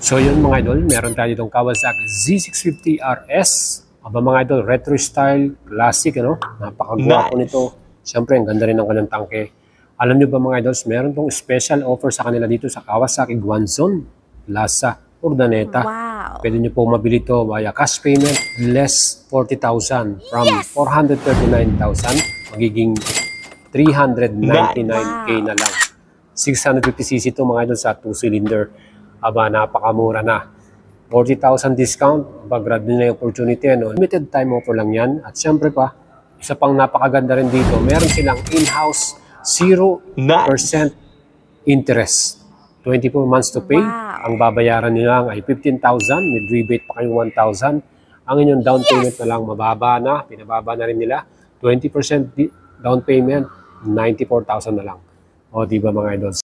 So yun mga idol, meron tayo itong Kawasaki Z650 RS. Aba mga idol, retro style, classic, ano? Napakagwapo nito. Siyempre, ang ganda rin ng kanyang tangke. Alam nyo ba mga idols, meron tong special offer sa kanila dito sa Kawasaki Guanzon, Plaza, Urdaneta. Wow. Pwede nyo po mabili to via cash payment, less 40,000 from 439,000, magiging 399K na lang. 650cc ito mga idol sa 2-cylinder. Aba, napakamura na. 40,000 discount, pag-grab nyo na yung opportunity. Ano? Limited time offer lang yan. At syempre pa, isa pang napakaganda rin dito, meron silang in-house 0% interest. 24 months to pay. Wow. Ang babayaran nila ay 15,000, may rebate pa kayong 1,000. Ang inyong down payment na lang mababa na, pinababa na rin nila. 20% down payment, 94,000 na lang. O, di ba mga idols?